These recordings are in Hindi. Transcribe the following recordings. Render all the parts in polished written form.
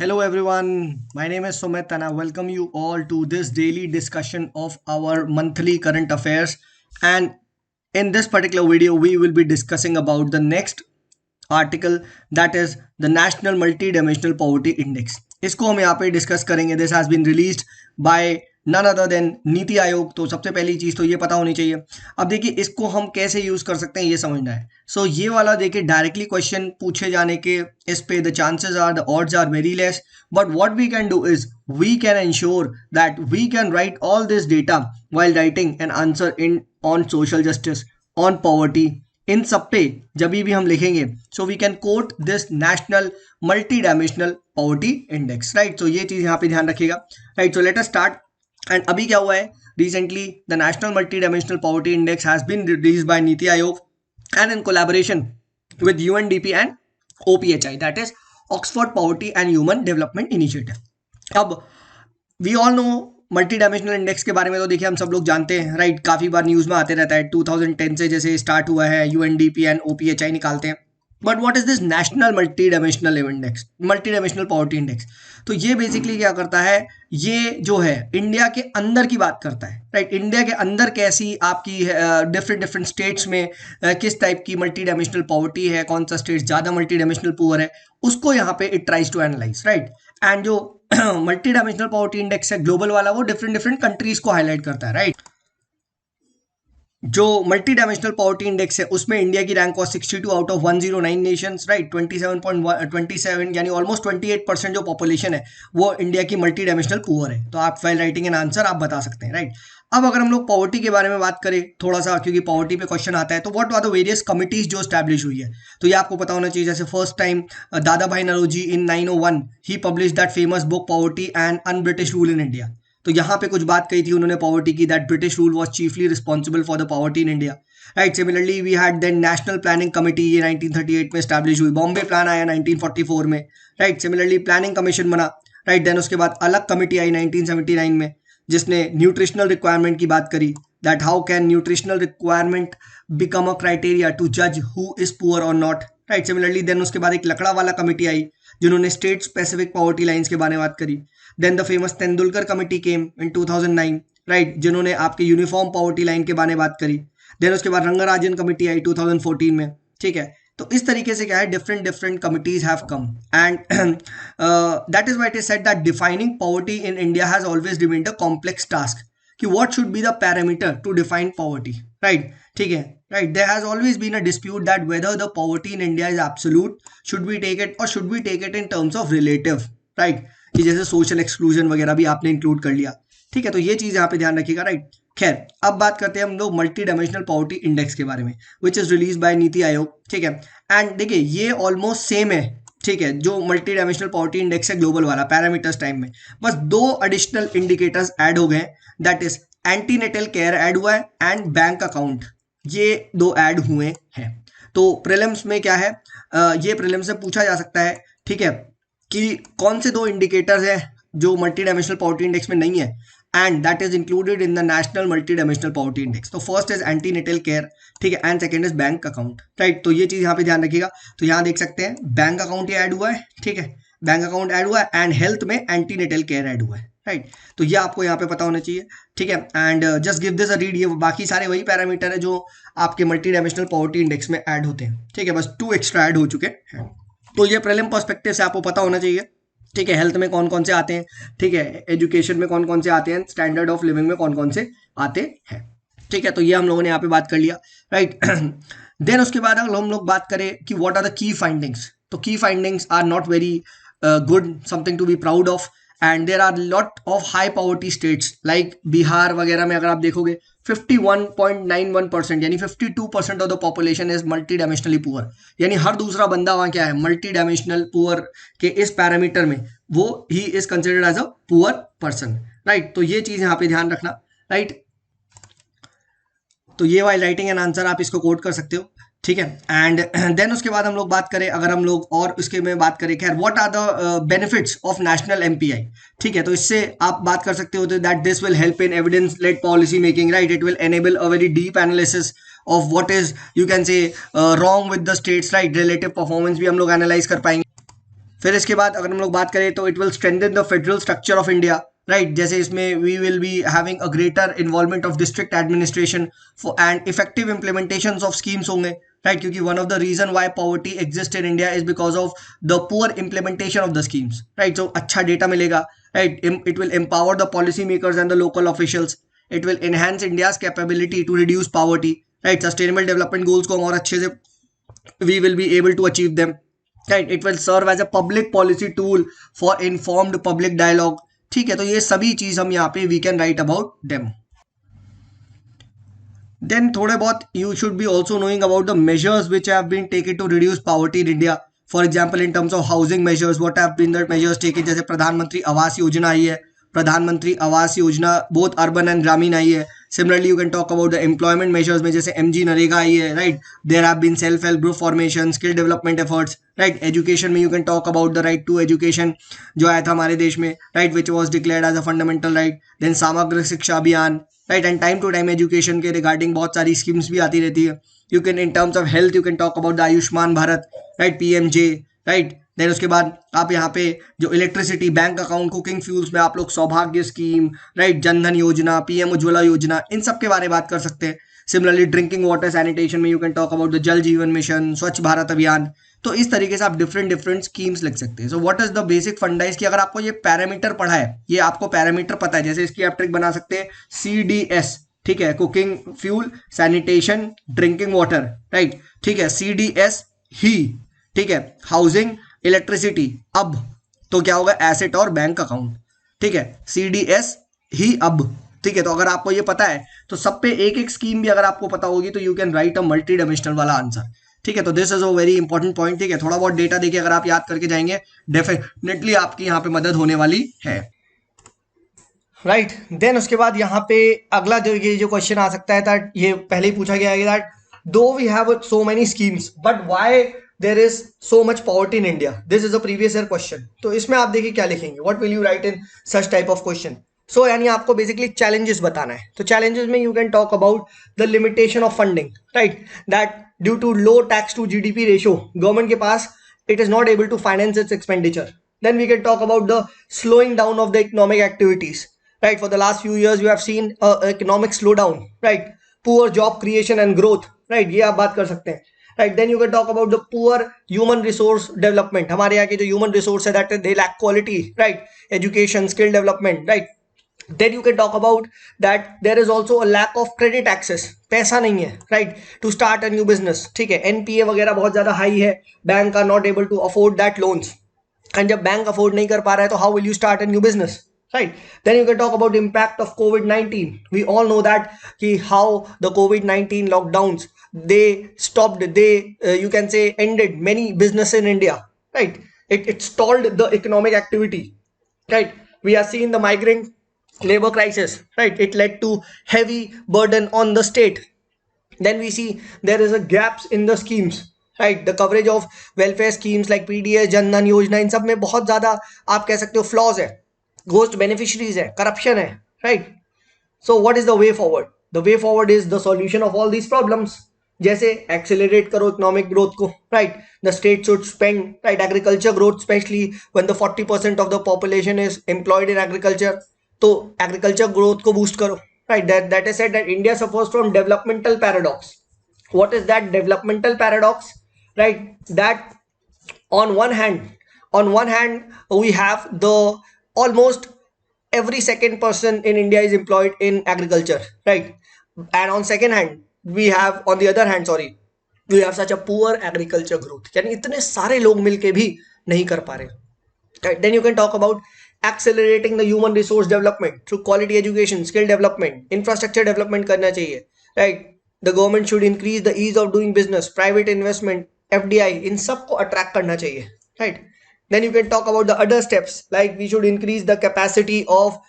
Hello everyone, my name is Sumit and I welcome you all to this daily discussion of our monthly current affairs. And in this particular video, we will be discussing about the next article that is the national multi dimensional poverty index. इसको हम यहाँ पे डिस्कस करेंगे। This has been released by none other than NITI Aayog. तो सबसे पहली चीज तो ये पता होनी चाहिए। अब देखिए इसको हम कैसे यूज कर सकते हैं ये समझना है। सो ये वाला देखिए डायरेक्टली क्वेश्चन पूछे जाने के इस पे the chances are the odds are very less, but what we can do is we can ensure that we can write all this data while writing an answer in on social justice, on poverty, इन सब पे जब भी हम लिखेंगे so we can quote this national multi dimensional poverty index, right. तो ये चीज यहाँ पे ध्यान रखिएगा, right. So let us start. And अभी क्या हुआ है, recently the national multi dimensional poverty index has been released by NITI Aayog and in collaboration with UNDP and OPHI, that is Oxford poverty and human development initiative. अब we all no multi dimensional index के बारे में तो देखिए हम सब लोग जानते हैं, राइट। काफी बार न्यूज में आते रहता है। 2010 से जैसे स्टार्ट हुआ है, यूएनडीपी एंड ओपीएचआई निकालते हैं। But what is this national multi dimensional index, multi dimensional poverty index? तो ये बेसिकली क्या करता है, ये जो है इंडिया के अंदर की बात करता है, राइट। इंडिया के अंदर कैसी आपकी डिफरेंट स्टेट्स में किस टाइप की मल्टी डायमेंशनल पॉवर्टी है, कौन सा स्टेट ज्यादा मल्टी डायमेंशनल पुअर है, उसको यहाँ पे it tries to analyse, right. And जो मल्टी डायमेंशनल पॉवर्टी इंडेक्स है ग्लोबल वाला, वो डिफरेंट कंट्रीज को हाईलाइट करता है, राइट। जो मल्टी डायमेंशनल पॉवर्टी इंडेक्स है उसमें इंडिया की rank was 62 out of 109 Nations, right. 27 यानी ऑलमोस्ट 28% जो पॉपुलेशन है वो इंडिया की मल्टी डायमेंशनल पुअर है। तो आप फाइल राइटिंग एन आंसर आप बता सकते हैं, राइट। अब अगर हम लोग पॉवर्टी के बारे में बात करें थोड़ा सा, क्योंकि पॉवर्टी पे क्वेश्चन आता है, तो what are the various committees जो स्टैब्लिश हुई है, तो ये आपको पता होना चाहिए। जैसे first time Dadabhai Naoroji in 901 he published that famous book poverty and un British rule in India. तो यहाँ पे कुछ बात कही थी उन्होंने पॉवर्टी की, that British rule was chiefly responsible for the poverty in India, right. Similarly we had then national planning committee, ये 1938 में स्टैब्लिश हुई। बॉम्बे प्लान आया 1944 में, राइट। सिमिलरली प्लानिंग कमीशन बना, राइट। देन उसके बाद अलग कमेटी आई 1979 में जिसने न्यूट्रिशनल रिक्वायरमेंट की बात करी, that how can nutritional requirement become a criteria to जज हु इज पुअर और नॉट, राइट। सिमिलरली देन उसके बाद एक लकड़ा वाला कमेटी आई जिन्होंने स्टेट स्पेसिफिक पॉवर्टी लाइंस के बारे में बात करी। Then the famous Tendulkar committee came in 2009, right, जिन्होंने आपके यूनिफॉर्म पॉवर्टी लाइन के बारे में बात करी। देन उसके बाद रंगाराजन कमेटी आई 2014 में, ठीक है। तो इस तरीके से क्या है, different committees have come and that is why it is said that defining poverty in India has always remained a complex task, कि what should be the parameter to define poverty, right, ठीक है, right. There has always been a dispute that whether the poverty in India is absolute, should we take it और should we take it in terms of relative, right, कि जैसे सोशल एक्सक्लूजन वगैरह भी आपने इंक्लूड कर लिया, ठीक है। तो ये चीज यहाँ पे ध्यान रखिएगा, राइट। खैर अब बात करते हैं हम लोग मल्टी डायमेंशनल पॉवर्टी इंडेक्स के बारे में, which is release by NITI आयोग, ठीक है। एंड देखिए ये ऑलमोस्ट सेम है, ठीक है, जो मल्टी डायमेंशनल पॉवर्टी इंडेक्स है ग्लोबल वाला पैरामीटर्स टाइम में, बस दो एडिशनल इंडिकेटर्स ऐड हो गए, that is antenatal care add हुआ है एंड बैंक अकाउंट, ये दो ऐड हुए हैं। तो प्रीलिम्स में क्या है, ये प्रीलिम्स से पूछा जा सकता है, ठीक है, कि कौन से दो इंडिकेटर्स हैं जो मल्टी डायमेंशनल पॉवर्टी इंडेक्स में नहीं है, and that is included in the national multi dimensional poverty index. तो फर्स्ट इज एंटीनेटल केयर, ठीक है, and second is bank account, right. तो ये चीज यहाँ पे ध्यान रखिएगा। तो यहाँ देख सकते हैं बैंक अकाउंट ये ऐड हुआ है, ठीक है, बैंक अकाउंट ऐड हुआ है एंड हेल्थ में एंटीनेटल केयर ऐड हुआ है, राइट। तो ये आपको यहाँ पे पता होना चाहिए, ठीक है। And just give this a read, ये बाकी सारे वही पैरामीटर है जो आपके मल्टी डायमेंशनल पॉवर्टी इंडेक्स में ऐड होते हैं, ठीक है, बस 2 एक्स्ट्रा ऐड हो चुके हैं। तो ये प्रीलिम पर्सपेक्टिव से आपको पता होना चाहिए, ठीक है। हेल्थ में कौन कौन से आते हैं, ठीक है, एजुकेशन में कौन कौन से आते हैं, स्टैंडर्ड ऑफ लिविंग में कौन कौन से आते हैं, ठीक है। तो ये हम लोगों ने यहाँ पे बात कर लिया, राइट। देन उसके बाद अगर हम लोग बात करें कि what are the key findings, तो key findings are not very good, something to be proud of, and there are lot of high poverty states like Bihar वगैरह में अगर आप देखोगे 51.91% यानी 52% of the population is multi dimensionally poor, यानी हर दूसरा बंदा वहां क्या है, मल्टी डायमेंशनल पुअर के इस पैरामीटर में वो ही is considered as a poor person, right. तो ये चीज यहाँ पे ध्यान रखना, राइट। तो ये वाइल राइटिंग एन आंसर आप इसको कोट कर सकते हो, ठीक है। एंड देन उसके बाद हम लोग बात करें, अगर हम लोग और उसके में बात करें, खैर what are the benefits of national MPI, ठीक है। तो इससे आप बात कर सकते हो that this will help in evidence led policy making, right. It will enable a very deep analysis of what is you can say wrong with the states, right. Relative performance भी हम लोग एनालाइज कर पाएंगे, फिर इसके बाद अगर हम लोग बात करें तो it will strengthen the federal structure of India, right. जैसे इसमें we will be having a greater involvement of district administration and effective implementation of schemes होंगे, राइट। क्योंकि one of the reason why poverty exist in India is because of the poor implementation of the schemes, right. So अच्छा डेटा मिलेगा, right. It will empower the policy makers and the local officials, it will enhance India's capability to reduce poverty, right. Sustainable development goals को हम और अच्छे से we will be able to achieve them, right। it will serve as a public policy tool for informed public dialogue, ठीक है। तो ये सभी चीज हम यहाँ पे we can write about them। Then थोड़े बहुत you should be also knowing about the measures which have been taken to reduce poverty in India। For example, in terms of housing measures, what have been the measures taken? जैसे प्रधानमंत्री आवास योजना आई है, प्रधानमंत्री Awas Yojana both urban and ग्रामीण आई है। Similarly you can talk about the employment measures में जैसे एमजी नरेगा आई है, right. There have been self help group formation, skill development efforts, right. Education में you can talk about the right to education जो आया था हमारे देश में, right, which was declared as a fundamental right. Then Samagra Shiksha Abhiyan, right. And time to time education के रिगार्डिंग बहुत सारी स्कीम्स भी आती रहती है। You can in terms of health you can talk about the Ayushman Bharat, right, PMJ, right. Then उसके बाद आप यहाँ पे जो electricity, bank account, cooking fuels में आप लोग सौभाग्य स्कीम, राइट, जनधन योजना, पीएम उज्ज्वला योजना, इन सब के बारे में बात कर सकते हैं। सिमिलरली ड्रिंकिंग वाटर सैनिटेशन में you can talk about the जल जीवन मिशन, स्वच्छ भारत अभियान। तो इस तरीके से आप डिफरेंट स्कीम्स लिख सकते हैं। So what is the basic फंडा कि अगर आपको ये पैरामीटर पढ़ा है, ये आपको पैरामीटर पता है, जैसे इसकी आप ट्रिक बना सकते हैं CDS, ठीक है, cooking fuel, sanitation, drinking water, right, ठीक है। CDS ही, ठीक है, हाउसिंग, इलेक्ट्रिसिटी, अब तो क्या होगा, एसेट और बैंक अकाउंट, ठीक है। CDS ही अब, ठीक है। तो अगर आपको ये पता है तो सब पे एक एक स्कीम भी अगर आपको पता होगी तो you can write a multi dimensional वाला आंसर, ठीक है। तो this is a very important point, ठीक है। थोड़ा बहुत डेटा देखिए अगर आप याद करके जाएंगे डेफिनेटली आपकी यहाँ पे मदद होने वाली है, राइट। देन उसके बाद यहाँ पे अगला जो क्वेश्चन आ सकता है दैट ये पहले ही पूछा गया है that though we have so many schemes but why there is so much poverty in India, this is a previous year question. तो इसमें आप देखिए क्या लिखेंगे, what will you write in such type of question. So यानी आपको बेसिकली चैलेंजेस बताना है। तो चैलेंजेस में you can talk about the limitation of funding, right, that due to low tax to GDP ratio government के पास it is not able to finance its expenditure. Then we can talk about the slowing down of the economic activities, right? For the last few years, you have seen economic slowdown, right? Poor job creation and growth, right? ये आप बात कर सकते हैं, right? Then you can talk about the poor human resource development. हमारे यहाँ के जो human resource है that they lack quality, right? Education, skill development, right? Then you can talk about that there is also a lack of credit access, पैसा नहीं है, right? To start a new business, ठीक है। NPA वगैरह बहुत ज़्यादा high है, bank are not able to afford that loans. And जब बैंक अफोर्ड नहीं कर पा रहा है तो how will you start a new business, right. Then you can talk about impact of कोविड-19। वी ऑल नो दैट कि हाउ द कोविड-19 lockdowns they stopped, they you can say ended many business in India, right. It stalled the economic activity, right. We are seeing the migrant labor crisis, right? It led to heavy burden on the state. Then we see there is a gaps in the schemes, right? The coverage of welfare schemes like PDS, Jan Dhan Yojana, इन सब में बहुत ज़्यादा आप कह सकते हो फ्लॉज है, घोस्ट बेनिफिशरीज है, करप्शन है, right? So what is the way forward? The way forward is the solution of all these problems. जैसे एक्सेलरेट करो इकोनॉमिक ग्रोथ को, right. The state should spend, right, agriculture growth specially when the 40% of the population is employed in agriculture. तो एग्रीकल्चर ग्रोथ को बूस्ट करो, right? That is said that India suffers from developmental paradox. What is that developmental paradox, right? That on one hand we have the almost every second person in India is employed in agriculture, right? And on second hand we have, on the other hand, sorry, we have such a poor agriculture growth, यानी इतने सारे लोग मिलके भी नहीं कर पा रहे, right? Then you can talk about accelerating the human resource development through quality education, skill development, infrastructure development करना चाहिए, right? The government should increase the ease of doing business, private investment, FDI, इन सब को attract करना चाहिए, right? Then you can talk about the other steps like we should increase the capacity of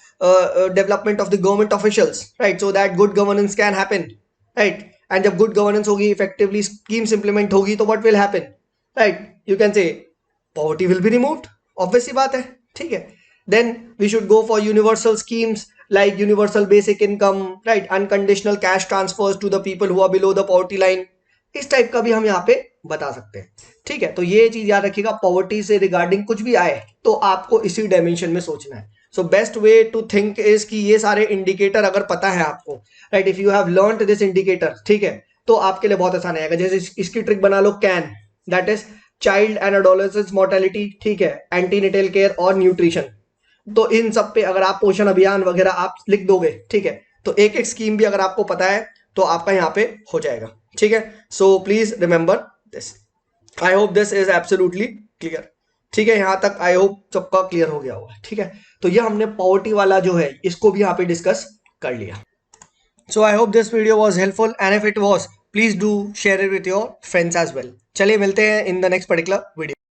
development of the government officials, right? So that good governance can happen, right? And जब good governance होगी, effectively schemes implement होगी, तो what will happen, right? You can say poverty will be removed, obvious सी बात है, ठीक है। Then we should go for universal schemes like universal basic income, right? Unconditional cash transfers to the people who are below the poverty line. इस टाइप का भी हम यहाँ पे बता सकते हैं। ठीक है, तो ये चीज याद रखिएगा, पॉवर्टी से रिगार्डिंग कुछ भी आए तो आपको इसी डायमेंशन में सोचना है। So best way to think is कि ये सारे इंडिकेटर अगर पता है आपको, right, if you have learned this indicator, ठीक है, तो आपके लिए बहुत आसान आएगा। जैसे इसकी ट्रिक बना लो, can, that is child and adolescence mortality, ठीक है, एंटीनेटल केयर और न्यूट्रिशन। तो इन सब पे अगर आप पोषण अभियान वगैरह आप लिख दोगे, ठीक है, तो एक एक स्कीम भी अगर आपको पता है तो आपका यहाँ पे हो जाएगा। ठीक है, so please remember this. I hope this is absolutely clear. ठीक है, यहां तक आई होप सबका क्लियर हो गया होगा। ठीक है, तो ये हमने पॉवर्टी वाला जो है इसको भी यहाँ पे डिस्कस कर लिया। So I hope this video was helpful and if it was, please do share it with your friends as well. चलिए मिलते हैं in the next particular video.